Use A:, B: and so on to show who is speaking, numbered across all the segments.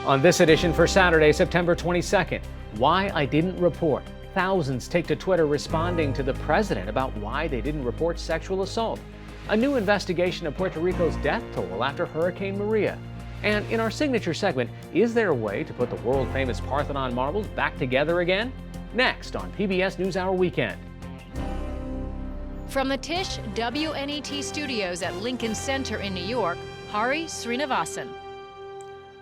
A: On this edition for Saturday, September 22nd, why I didn't report. Thousands take to Twitter responding to the president about why they didn't report sexual assault. A new investigation of Puerto Rico's death toll after Hurricane Maria. And in our signature segment, is there a way to put the world-famous Parthenon marbles back together again? Next on PBS NewsHour Weekend.
B: From the Tisch WNET studios at Lincoln Center in New York, Hari Srinivasan.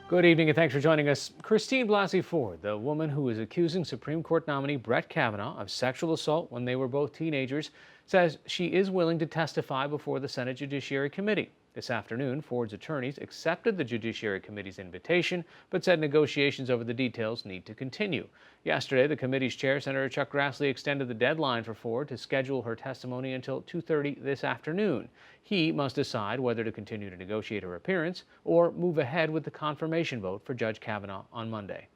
A: Good evening and thanks for joining us. Christine Blasey Ford, the woman who is accusing Supreme Court nominee Brett Kavanaugh of sexual assault when they were both teenagers, says she is willing to testify before the Senate Judiciary Committee. This afternoon, Ford's attorneys accepted the Judiciary Committee's invitation, but said negotiations over the details need to continue. Yesterday, the committee's chair, Senator Chuck Grassley, extended the deadline for Ford to schedule her testimony until 2:30 this afternoon. He must decide whether to continue to negotiate her appearance or move ahead with the confirmation vote for Judge Kavanaugh on Monday.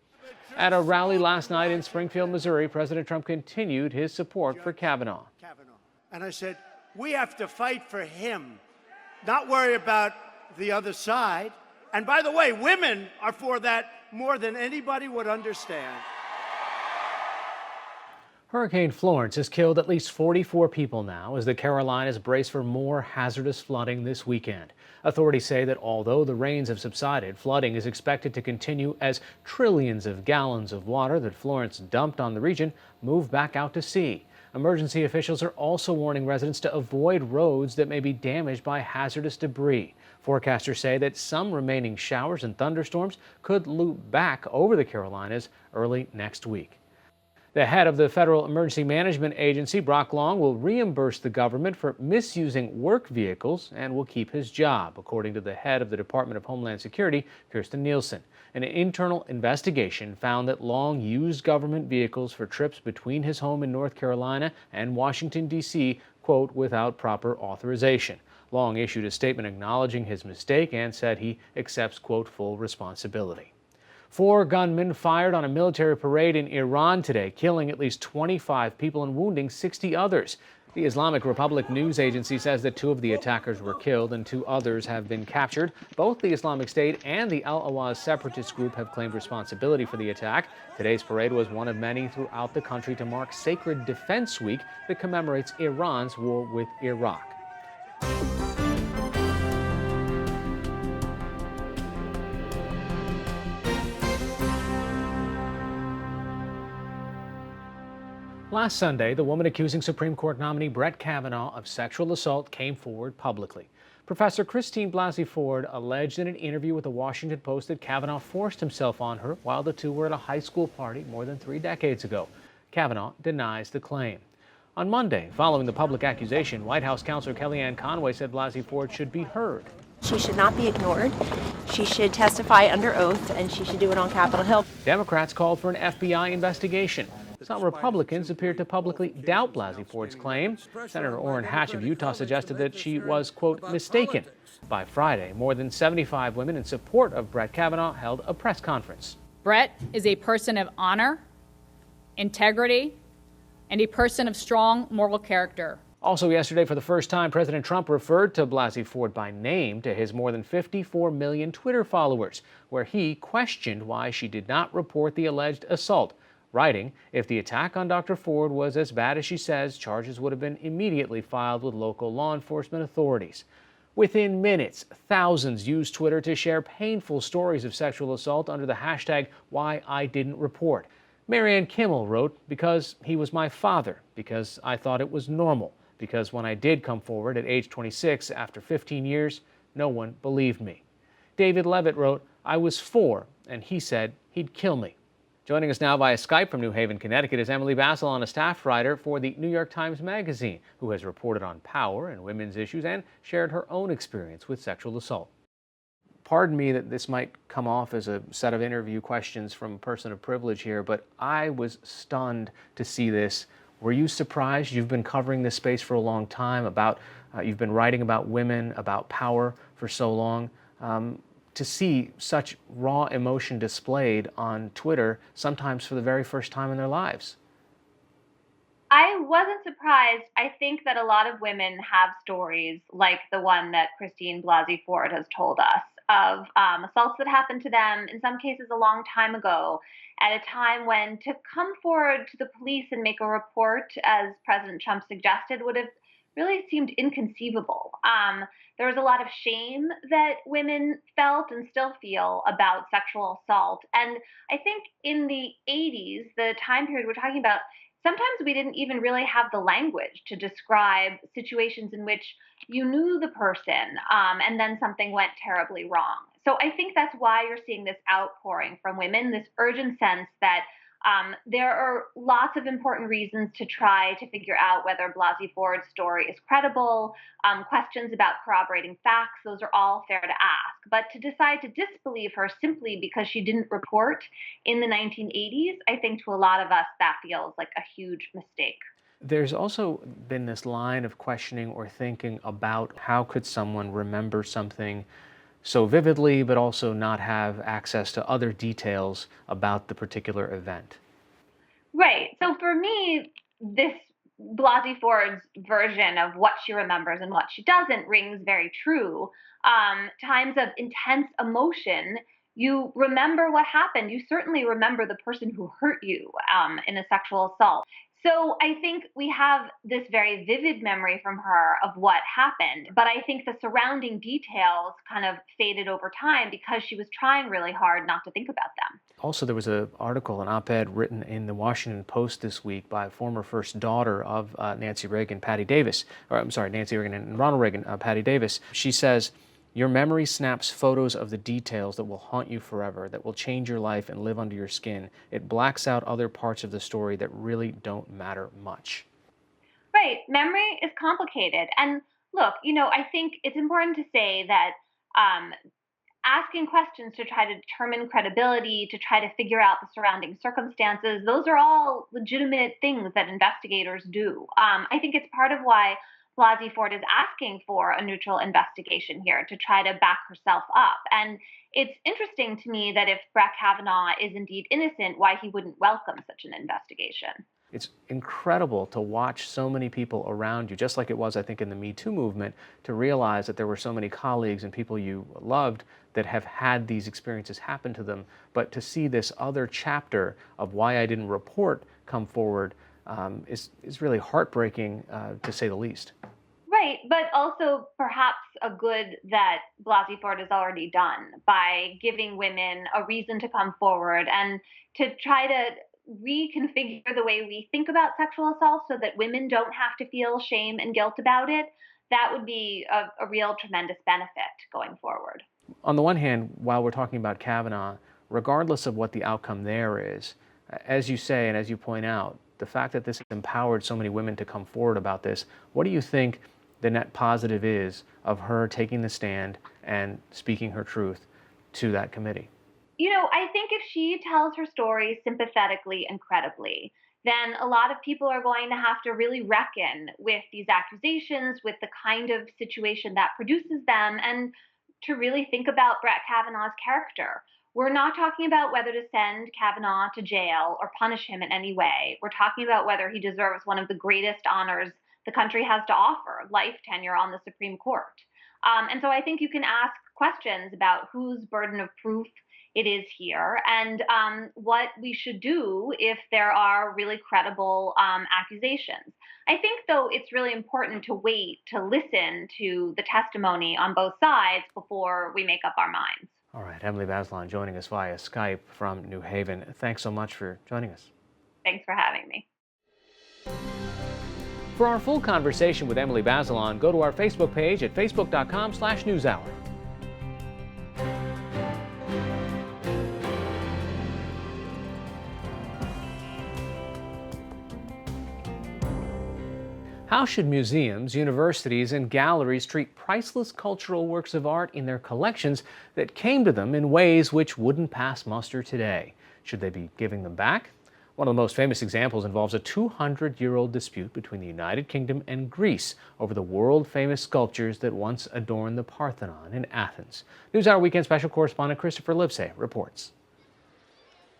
A: At a rally last night in Springfield, Missouri, President Trump continued his support for Kavanaugh.
C: And I said, we have to fight for him, not worry about the other side. And by the way, women are for that more than anybody would understand.
A: Hurricane Florence has killed at least 44 people now as the Carolinas brace for more hazardous flooding this weekend. Authorities say that although the rains have subsided, flooding is expected to continue as trillions of gallons of water that Florence dumped on the region move back out to sea. Emergency officials are also warning residents to avoid roads that may be damaged by hazardous debris. Forecasters say that some remaining showers and thunderstorms could loop back over the Carolinas early next week. The head of the Federal Emergency Management Agency, Brock Long, will reimburse the government for misusing work vehicles and will keep his job, according to the head of the Department of Homeland Security, Kirstjen Nielsen. An internal investigation found that Long used government vehicles for trips between his home in North Carolina and Washington, D.C., quote, without proper authorization. Long issued a statement acknowledging his mistake and said he accepts, quote, full responsibility. 4 gunmen fired on a military parade in Iran today, killing at least 25 people and wounding 60 others. The Islamic Republic news agency says that 2 of the attackers were killed and 2 others have been captured. Both the Islamic State and the Al-Awaz separatist group have claimed responsibility for the attack. Today's parade was one of many throughout the country to mark Sacred Defense Week that commemorates Iran's war with Iraq. Last Sunday, the woman accusing Supreme Court nominee Brett Kavanaugh of sexual assault came forward publicly. Professor Christine Blasey Ford alleged in an interview with the Washington Post that Kavanaugh forced himself on her while the two were at a high school party more than 3 decades ago. Kavanaugh denies the claim. On Monday, following the public accusation, White House counsel Kellyanne Conway said Blasey Ford should be heard.
D: She should not be ignored. She should testify under oath, and she should do it on Capitol Hill.
A: Democrats called for an FBI investigation. Some Republicans appeared to publicly doubt Blasey Ford's claim. Senator Orrin Hatch of Utah suggested that she was, quote, mistaken. By Friday, more than 75 women in support of Brett Kavanaugh held a press conference.
E: Brett is a person of honor, integrity, and a person of strong moral character.
A: Also yesterday, for the first time, President Trump referred to Blasey Ford by name to his more than 54 million Twitter followers, where he questioned why she did not report the alleged assault, writing, if the attack on Dr. Ford was as bad as she says, charges would have been immediately filed with local law enforcement authorities. Within minutes, thousands used Twitter to share painful stories of sexual assault under the hashtag WhyIDidntReport. Marianne Kimmel wrote, because he was my father, because I thought it was normal, because when I did come forward at age 26 after 15 years, no one believed me. David Levitt wrote, I was 4, and he said he'd kill me. Joining us now via Skype from New Haven, Connecticut is Emily Bazelon, a staff writer for the New York Times Magazine, who has reported on power and women's issues and shared her own experience with sexual assault. Pardon me that this might come off as a set of interview questions from a person of privilege here, but I was stunned to see this. Were you surprised? You've been covering this space for a long time, you've been writing about women, about power for so long. To see such raw emotion displayed on Twitter, sometimes for the very first time in their lives.
F: I wasn't surprised. I think that a lot of women have stories like the one that Christine Blasey Ford has told us. of assaults that happened to them, in some cases a long time ago, at a time when to come forward to the police and make a report, as President Trump suggested, would have really seemed inconceivable. There was a lot of shame that women felt and still feel about sexual assault. And I think in the 80s, the time period we're talking about, sometimes we didn't even really have the language to describe situations in which you knew the person and then something went terribly wrong. So I think that's why you're seeing this outpouring from women, this urgent sense that there are lots of important reasons to try to figure out whether Blasey Ford's story is credible. Questions about corroborating facts, those are all fair to ask. But to decide to disbelieve her simply because she didn't report in the 1980s, I think to a lot of us that feels like a huge mistake.
A: There's also been this line of questioning or thinking about how could someone remember something so vividly, but also not have access to other details about the particular event.
F: Right. So for me, this Blasey Ford's version of what she remembers and what she doesn't rings very true. Times of intense emotion, you remember what happened. You certainly remember the person who hurt you in a sexual assault. So I think we have this very vivid memory from her of what happened, but I think the surrounding details kind of faded over time because she was trying really hard not to think about them.
A: Also, there was an article, an op-ed written in the Washington Post this week by a former first daughter of Nancy Reagan, Patty Davis, or I'm sorry, Nancy Reagan and Ronald Reagan, Patty Davis. She says, "Your memory snaps photos of the details that will haunt you forever, that will change your life and live under your skin. It blacks out other parts of the story that really don't matter much."
F: Right. Memory is complicated. And look, I think it's important to say that asking questions to try to determine credibility, to try to figure out the surrounding circumstances, those are all legitimate things that investigators do. I think it's part of why Blasey Ford is asking for a neutral investigation here to try to back herself up. And it's interesting to me that if Brett Kavanaugh is indeed innocent, why he wouldn't welcome such an investigation.
A: It's incredible to watch so many people around you, just like it was, I think, in the Me Too movement, to realize that there were so many colleagues and people you loved that have had these experiences happen to them. But to see this other chapter of Why I Didn't Report come forward is really heartbreaking, to say the least.
F: Right, but also perhaps a good that Blasey Ford has already done by giving women a reason to come forward and to try to reconfigure the way we think about sexual assault so that women don't have to feel shame and guilt about it. That would be a real tremendous benefit going forward.
A: On the one hand, while we're talking about Kavanaugh, regardless of what the outcome there is, as you say and as you point out, the fact that this has empowered so many women to come forward about this, what do you think the net positive is of her taking the stand and speaking her truth to that committee?
F: I think if she tells her story sympathetically and credibly, then a lot of people are going to have to really reckon with these accusations, with the kind of situation that produces them, and to really think about Brett Kavanaugh's character. We're not talking about whether to send Kavanaugh to jail or punish him in any way. We're talking about whether he deserves one of the greatest honors the country has to offer, life tenure on the Supreme Court. And so I think you can ask questions about whose burden of proof it is here and what we should do if there are really credible accusations. I think, though, it's really important to wait to listen to the testimony on both sides before we make up our minds.
A: All right, Emily Bazelon joining us via Skype from New Haven. Thanks so much for joining us.
F: Thanks for having me.
A: For our full conversation with Emily Bazelon, go to our Facebook page at facebook.com/newshour. How should museums, universities, and galleries treat priceless cultural works of art in their collections that came to them in ways which wouldn't pass muster today? Should they be giving them back? One of the most famous examples involves a 200-year-old dispute between the United Kingdom and Greece over the world-famous sculptures that once adorned the Parthenon in Athens. NewsHour Weekend special correspondent Christopher Livesay reports.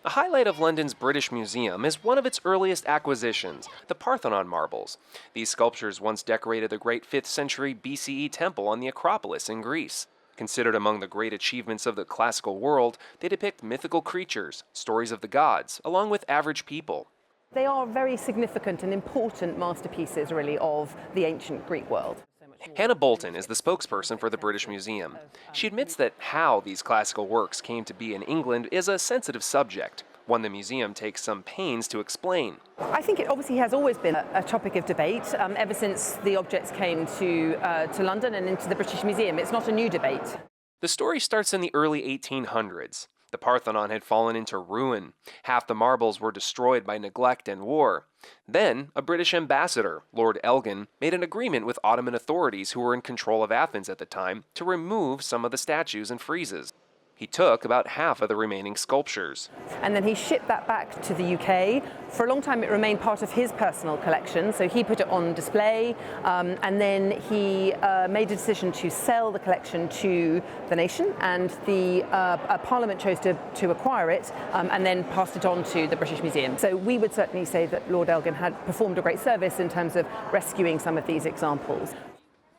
G: A highlight of London's British Museum is one of its earliest acquisitions, the Parthenon marbles. These sculptures once decorated the great 5th century BCE temple on the Acropolis in Greece. Considered among the great achievements of the classical world, they depict mythical creatures, stories of the gods, along with average people.
H: They are very significant and important masterpieces, really, of the ancient Greek world.
G: Hannah Bolton is the spokesperson for the British Museum. She admits that how these classical works came to be in England is a sensitive subject, one the museum takes some pains to explain.
H: I think it obviously has always been a topic of debate ever since the objects came to London and into the British Museum. It's not a new debate.
G: The story starts in the early 1800s. The Parthenon had fallen into ruin. Half the marbles were destroyed by neglect and war. Then, a British ambassador, Lord Elgin, made an agreement with Ottoman authorities who were in control of Athens at the time to remove some of the statues and friezes. He took about half of the remaining sculptures.
H: And then he shipped that back to the UK. For a long time it remained part of his personal collection, so he put it on display, and then he made a decision to sell the collection to the nation, and the Parliament chose to acquire it and then passed it on to the British Museum. So we would certainly say that Lord Elgin had performed a great service in terms of rescuing some of these examples.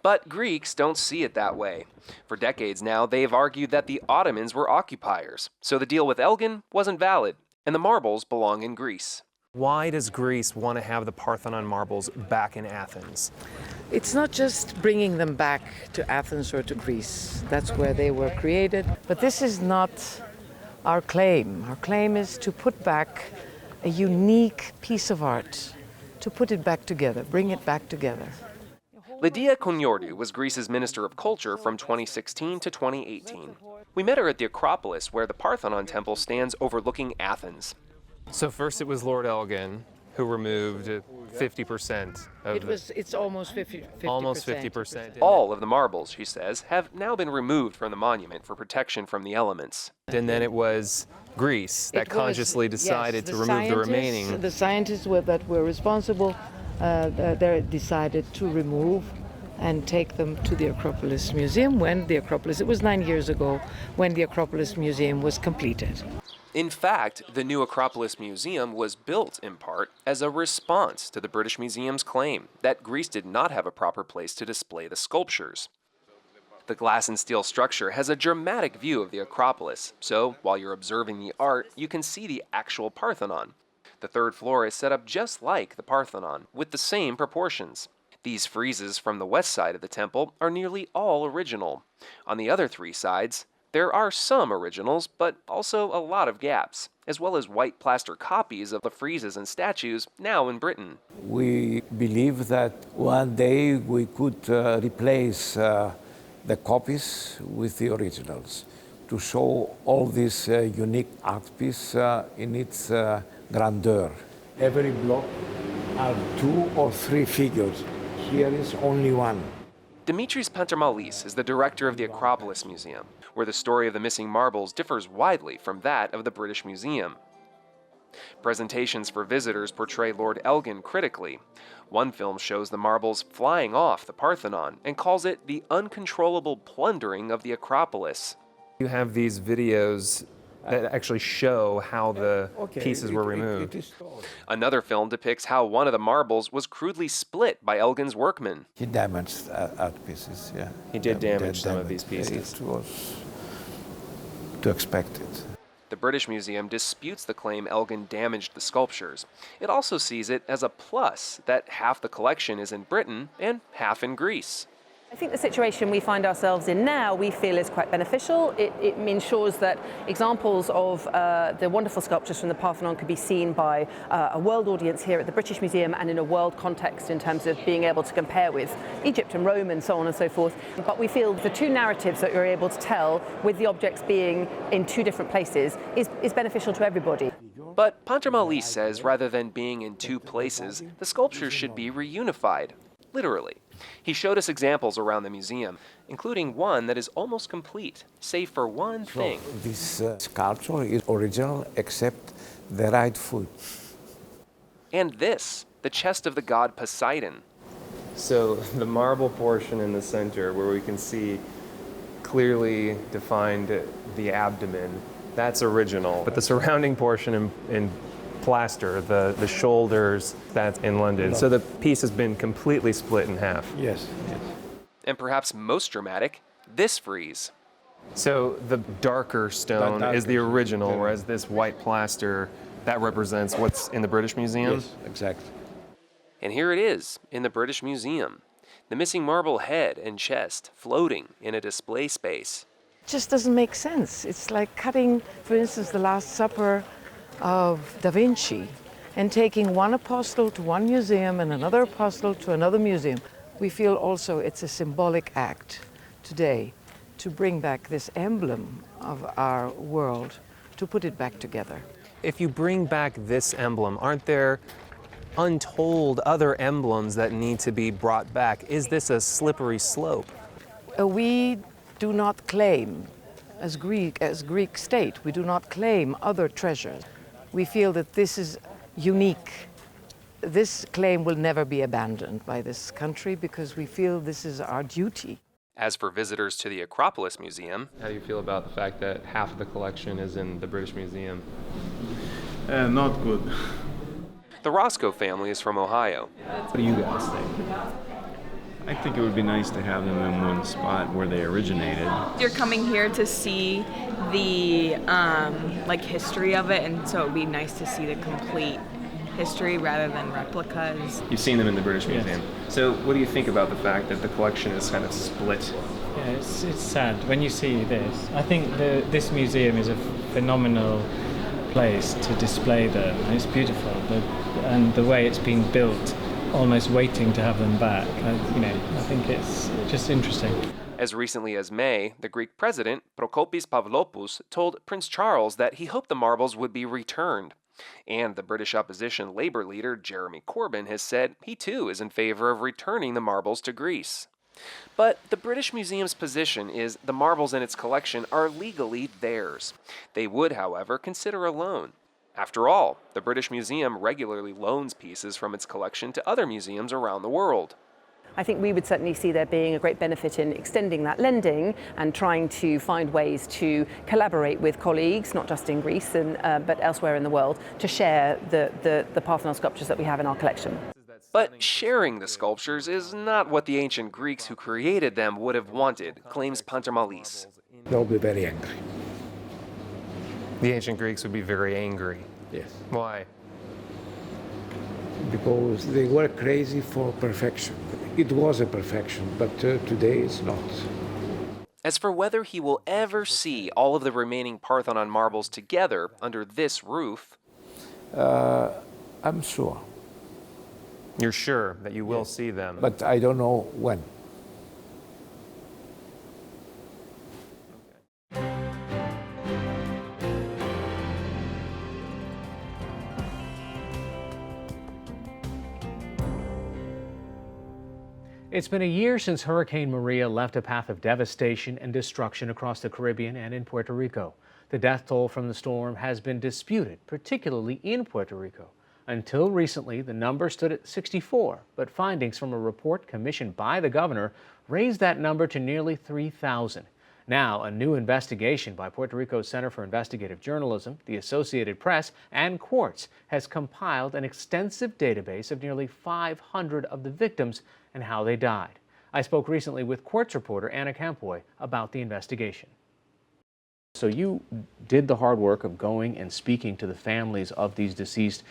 G: But Greeks don't see it that way. For decades now, they've argued that the Ottomans were occupiers, so the deal with Elgin wasn't valid, and the marbles belong in Greece.
I: Why does Greece want to have the Parthenon marbles back in Athens?
J: It's not just bringing them back to Athens or to Greece. That's where they were created. But this is not our claim. Our claim is to put back a unique piece of art, to put it back together, bring it back together.
G: Lydia Konyordu was Greece's Minister of Culture from 2016 to 2018. We met her at the Acropolis, where the Parthenon temple stands overlooking Athens.
I: So first it was Lord Elgin who removed 50% of
J: It's almost 50%.
I: Almost 50%.
G: All of the marbles, she says, have now been removed from the monument for protection from the elements.
I: And then it was Greece that consciously decided to remove the remaining.
J: The scientists that were responsible, they decided to remove and take them to the Acropolis Museum it was 9 years ago, when the Acropolis Museum was completed.
G: In fact, the new Acropolis Museum was built, in part, as a response to the British Museum's claim that Greece did not have a proper place to display the sculptures. The glass and steel structure has a dramatic view of the Acropolis, so while you're observing the art, you can see the actual Parthenon. The third floor is set up just like the Parthenon, with the same proportions. These friezes from the west side of the temple are nearly all original. On the other three sides, there are some originals, but also a lot of gaps, as well as white plaster copies of the friezes and statues now in Britain.
K: We believe that one day we could replace the copies with the originals to show all this unique art piece in its grandeur. Every block has 2 or 3 figures. Here is only one.
G: Dimitris Pantermalis is the director of the Acropolis Museum, where the story of the missing marbles differs widely from that of the British Museum. Presentations for visitors portray Lord Elgin critically. One film shows the marbles flying off the Parthenon and calls it the uncontrollable plundering of the Acropolis.
I: You have these videos that actually show how the pieces were removed.
G: Another film depicts how one of the marbles was crudely split by Elgin's workmen.
K: He damaged art pieces, yeah.
I: He did damage some of these pieces.
K: It was to expect it.
G: The British Museum disputes the claim Elgin damaged the sculptures. It also sees it as a plus that half the collection is in Britain and half in Greece.
H: I think the situation we find ourselves in now, we feel is quite beneficial. It ensures that examples of the wonderful sculptures from the Parthenon could be seen by a world audience here at the British Museum and in a world context in terms of being able to compare with Egypt and Rome and so on and so forth. But we feel the two narratives that you're able to tell with the objects being in two different places is beneficial to everybody.
G: But Pantermalis says rather than being in two places, the sculptures should be reunified, literally. He showed us examples around the museum, including one that is almost complete, save for one thing.
K: This sculpture is original except the right foot.
G: And this, the chest of the god Poseidon.
I: So the marble portion in the center, where we can see clearly defined the abdomen, that's original. But the surrounding portion in plaster, the shoulders, that's in London. So the piece has been completely split in half.
K: Yes, yes.
G: And perhaps most dramatic, this frieze.
I: So the darker stone is the original, whereas this white plaster, that represents what's in the British Museum?
K: Yes, exactly.
G: And here it is in the British Museum. The missing marble head and chest floating in a display space.
J: It just doesn't make sense. It's like cutting, for instance, the Last Supper of Da Vinci and taking one apostle to one museum and another apostle to another museum. We feel also it's a symbolic act today to bring back this emblem of our world, to put it back together.
I: If you bring back this emblem, aren't there untold other emblems that need to be brought back? Is this a slippery slope?
J: We do not claim, as Greek state, we do not claim other treasures. We feel that this is unique. This claim will never be abandoned by this country because we feel this is our duty.
G: As for visitors to the Acropolis Museum,
I: How do you feel about the fact that half of the collection is in the British Museum?
L: Not good.
G: the Roscoe family is from Ohio.
L: What do you guys think? I think it would be nice to have them in one spot where they originated.
M: You're coming here to see the history of it, and so it would be nice to see the complete history rather than replicas.
I: You've seen them in the British Museum.
N: Yes.
I: So what do you think about the fact that the collection is kind of split?
N: Yeah, it's sad when you see this. I think this museum is a phenomenal place to display them, and it's beautiful. And the way it's been built, almost waiting to have them back. I think it's just interesting.
G: As recently as May, the Greek president, Prokopis Pavlopoulos, told Prince Charles that he hoped the marbles would be returned. And the British opposition Labour leader Jeremy Corbyn has said he too is in favor of returning the marbles to Greece. But the British Museum's position is the marbles in its collection are legally theirs. They would, however, consider a loan. After all, the British Museum regularly loans pieces from its collection to other museums around the world.
H: I think we would certainly see there being a great benefit in extending that lending and trying to find ways to collaborate with colleagues, not just in Greece but elsewhere in the world, to share the Parthenon sculptures that we have in our collection.
G: But sharing the sculptures is not what the ancient Greeks who created them would have wanted, claims Pantermalis.
K: They'll be very angry.
I: The ancient Greeks would be very angry.
K: Yes.
I: Why?
K: Because they were crazy for perfection. It was a perfection, but today it's not.
G: As for whether he will ever see all of the remaining Parthenon marbles together under this roof,
K: I'm sure.
I: You're sure that you will see them?
K: But I don't know when.
A: It's been a year since Hurricane Maria left a path of devastation and destruction across the Caribbean and in Puerto Rico. The death toll from the storm has been disputed, particularly in Puerto Rico. Until recently, the number stood at 64, but findings from a report commissioned by the governor raised that number to nearly 3,000. Now, a new investigation by Puerto Rico's Center for Investigative Journalism, the Associated Press, and Quartz has compiled an extensive database of nearly 500 of the victims and how they died. I spoke recently with Quartz reporter Anna Campoy about the investigation. So you did the hard work of going and speaking to the families of these deceased.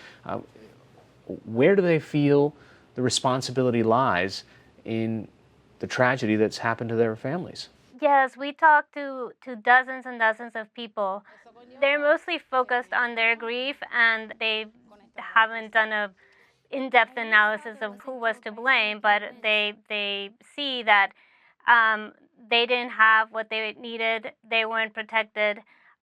A: Where do they feel the responsibility lies in the tragedy that's happened to their families?
O: Yes, we talked to dozens and dozens of people. They're mostly focused on their grief, and they haven't done a in-depth analysis of who was to blame, but they see that they didn't have what they needed, they weren't protected.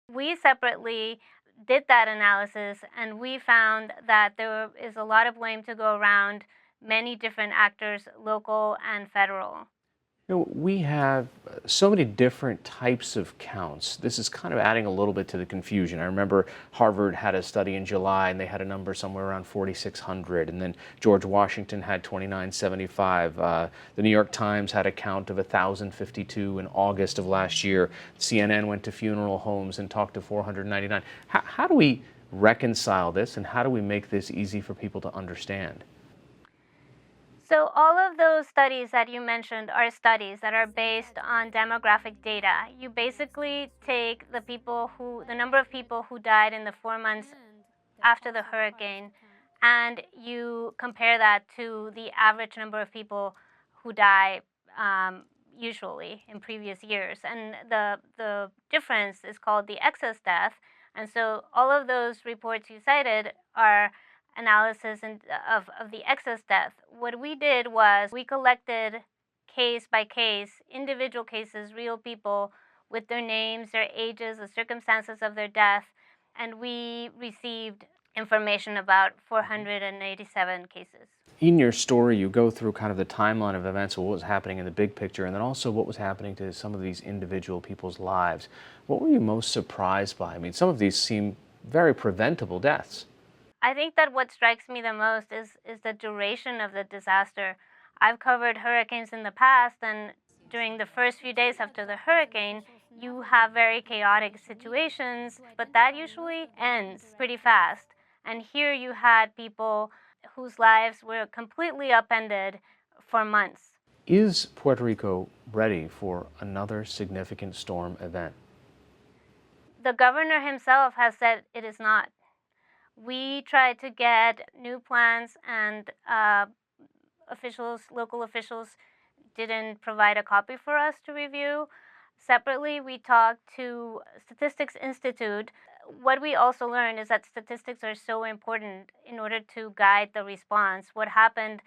O: We separately did that analysis, and we found that there is a lot of blame to go around many different actors, local and federal.
A: We have so many different types of counts. This is kind of adding a little bit to the confusion. I remember Harvard had a study in July, and they had a number somewhere around 4,600, and then George Washington had 2,975. The New York Times had a count of 1,052 in August of last year. CNN went to funeral homes and talked to 499. How do we reconcile this, and how do we make this easy for people to understand?
O: So all of those studies that you mentioned are studies that are based on demographic data. You basically take the number of people who died in the 4 months after the hurricane, and you compare that to the average number of people who die usually in previous years. And the difference is called the excess death. And so all of those reports you cited are analysis of the excess death. What we did was we collected case by case, individual cases, real people with their names, their ages, the circumstances of their death, and we received information about 487 cases.
A: In your story, you go through kind of the timeline of events, what was happening in the big picture, and then also what was happening to some of these individual people's lives. What were you most surprised by? I mean, some of these seem very preventable deaths.
O: I think that what strikes me the most is the duration of the disaster. I've covered hurricanes in the past, and during the first few days after the hurricane, you have very chaotic situations, but that usually ends pretty fast. And here you had people whose lives were completely upended for months.
A: Is Puerto Rico ready for another significant storm event?
O: The governor himself has said it is not. We tried to get new plans, and local officials didn't provide a copy for us to review. Separately, we talked to Statistics Institute. What we also learned is that statistics are so important in order to guide the response. What happened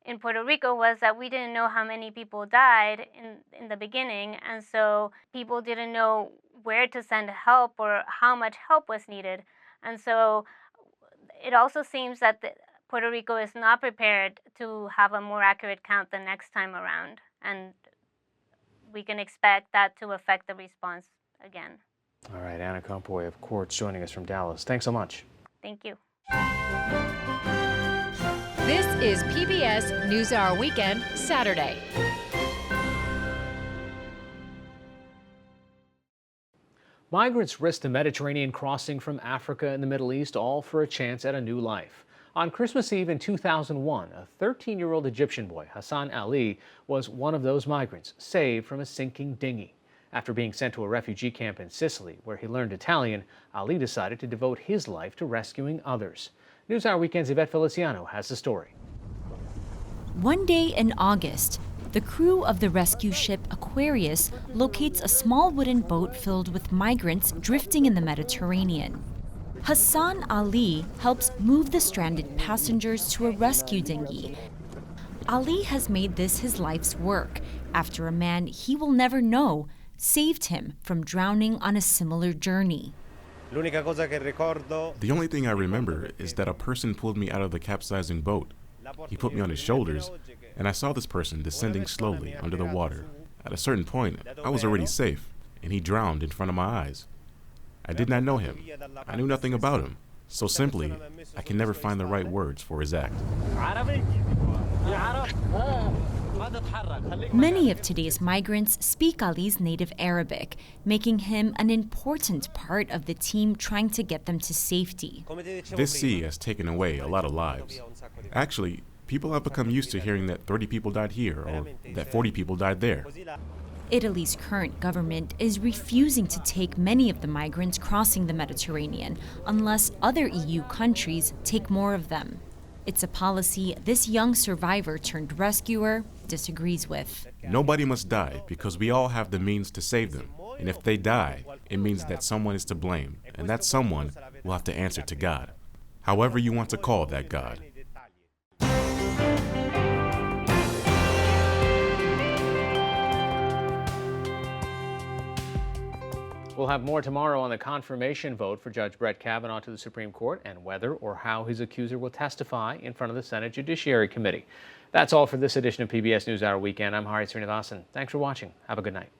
O: in Puerto Rico was that we didn't know how many people died in the beginning, and so people didn't know where to send help or how much help was needed. And so it also seems that Puerto Rico is not prepared to have a more accurate count the next time around, and we can expect that to affect the response again.
A: All right, Anna Compoy of Quartz joining us from Dallas. Thanks so much.
O: Thank you.
B: This is PBS NewsHour Weekend, Saturday.
A: Migrants risk the Mediterranean crossing from Africa and the Middle East, all for a chance at a new life. On Christmas Eve in 2001, a 13-year-old Egyptian boy, Hassan Ali, was one of those migrants saved from a sinking dinghy. After being sent to a refugee camp in Sicily, where he learned Italian, Ali decided to devote his life to rescuing others. NewsHour Weekend's Yvette Feliciano has the story.
P: One day in August, the crew of the rescue ship Aquarius locates a small wooden boat filled with migrants drifting in the Mediterranean. Hassan Ali helps move the stranded passengers to a rescue dinghy. Ali has made this his life's work after a man he will never know saved him from drowning on a similar journey.
Q: The only thing I remember is that a person pulled me out of the capsizing boat. He put me on his shoulders, and I saw this person descending slowly under the water. At a certain point, I was already safe, and he drowned in front of my eyes. I did not know him. I knew nothing about him. So simply, I can never find the right words for his act.
P: Many of today's migrants speak Ali's native Arabic, making him an important part of the team trying to get them to safety.
Q: This sea has taken away a lot of lives. Actually, people have become used to hearing that 30 people died here or that 40 people died there.
P: Italy's current government is refusing to take many of the migrants crossing the Mediterranean unless other EU countries take more of them. It's a policy this young survivor turned rescuer disagrees with.
Q: Nobody must die because we all have the means to save them. And if they die, it means that someone is to blame, and that someone will have to answer to God. However you want to call that God.
A: We'll have more tomorrow on the confirmation vote for Judge Brett Kavanaugh to the Supreme Court and whether or how his accuser will testify in front of the Senate Judiciary Committee. That's all for this edition of PBS NewsHour Weekend. I'm Hari Srinivasan. Thanks for watching. Have a good night.